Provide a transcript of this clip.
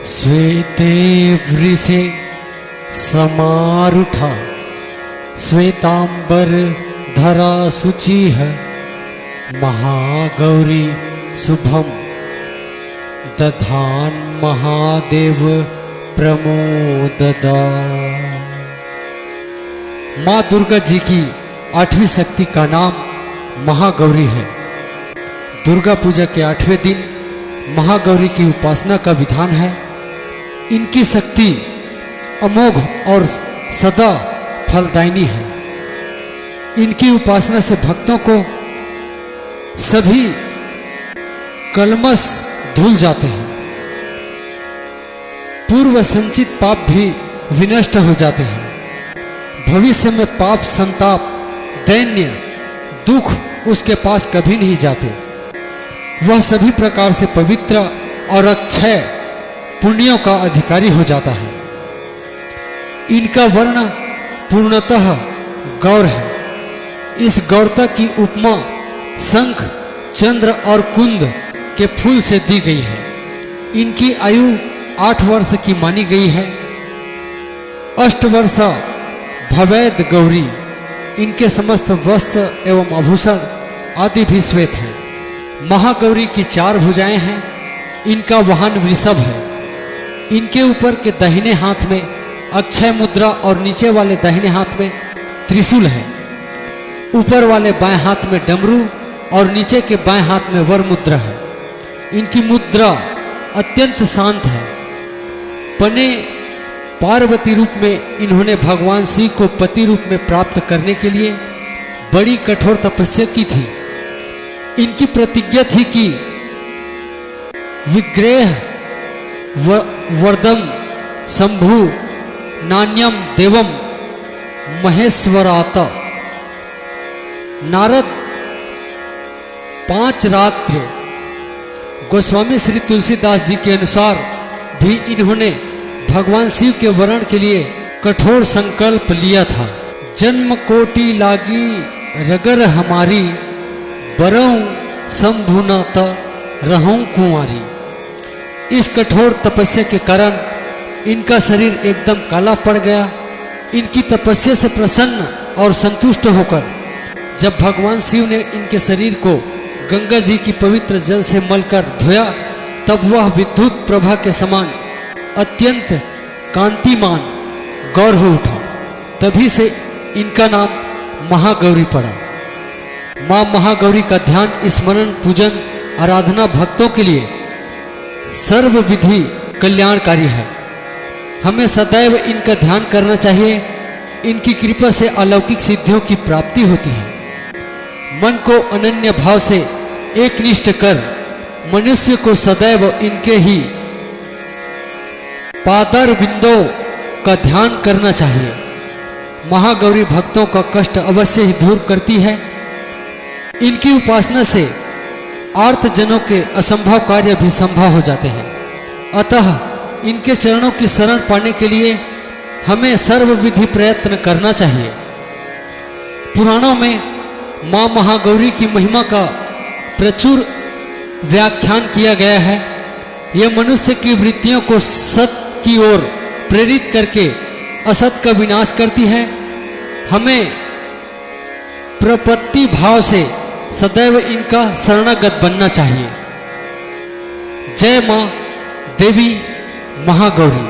श्वेते वृषे समारूढ़ा श्वेतांबर धरा शुचि है महागौरी शुभम दधान महादेव प्रमोददा। माँ दुर्गा जी की 8वीं शक्ति का नाम महागौरी है। दुर्गा पूजा के 8वें दिन महागौरी की उपासना का विधान है। इनकी शक्ति अमोघ और सदा फलदायिनी है। इनकी उपासना से भक्तों को सभी कलमश धुल जाते हैं। पूर्व संचित पाप भी विनष्ट हो जाते हैं। भविष्य में पाप, संताप, दैन्य, दुख उसके पास कभी नहीं जाते। वह सभी प्रकार से पवित्र और अक्षय पुण्यों का अधिकारी हो जाता है। इनका वर्ण पूर्णतः गौर है। इस गौरता की उपमा शंख, चंद्र और कुंद के फूल से दी गई है। इनकी आयु 8 वर्ष की मानी गई है। अष्टवर्षा भवैद गौरी। इनके समस्त वस्त्र एवं आभूषण आदि भी श्वेत हैं। महागौरी की 4 भुजाएं हैं। इनका वाहन वृषभ है। इनके ऊपर के दाहिने हाथ में अक्षय मुद्रा और नीचे वाले दाहिने हाथ में त्रिशूल है। ऊपर वाले बाएं हाथ में डमरू और नीचे के बाएं हाथ में वर मुद्रा है। इनकी मुद्रा अत्यंत शांत है। पने पार्वती रूप में इन्होंने भगवान शिव को पति रूप में प्राप्त करने के लिए बड़ी कठोर तपस्या की थी। इनकी प्रतिज्ञा थी कि विग्रह वर्दम शंभु नान्यम देवम महेश्वरात। नारद 5 रात्र गोस्वामी श्री तुलसीदास जी के अनुसार भी इन्होंने भगवान शिव के वरण के लिए कठोर संकल्प लिया था। जन्म कोटि लागी रगर हमारी बरऊं शंभुनाथ रहूं कुंवारी। इस कठोर तपस्या के कारण इनका शरीर एकदम काला पड़ गया। इनकी तपस्या से प्रसन्न और संतुष्ट होकर जब भगवान शिव ने इनके शरीर को गंगा जी की पवित्र जल से मलकर धोया, तब वह विद्युत प्रभा के समान अत्यंत कांतिमान गौर हो उठा। तभी से इनका नाम महागौरी पड़ा। माँ महागौरी का ध्यान, स्मरण, पूजन, आराधना भक्तों के लिए सर्व विधि कल्याणकारी है। हमें सदैव इनका ध्यान करना चाहिए। इनकी कृपा से अलौकिक सिद्धियों की प्राप्ति होती है। मन को अनन्य भाव से एकनिष्ठ कर मनुष्य को सदैव इनके ही पादर बिंदों का ध्यान करना चाहिए। महागौरी भक्तों का कष्ट अवश्य ही दूर करती है। इनकी उपासना से आर्तजनों के असंभव कार्य भी संभव हो जाते हैं। अतः इनके चरणों की शरण पाने के लिए हमें सर्वविधि प्रयत्न करना चाहिए। पुराणों में माँ महागौरी की महिमा का प्रचुर व्याख्यान किया गया है। यह मनुष्य की वृत्तियों को सत की ओर प्रेरित करके असत का विनाश करती है। हमें प्रपत्ति भाव से सदैव इनका शरणागत बनना चाहिए। जय मां देवी महागौरी।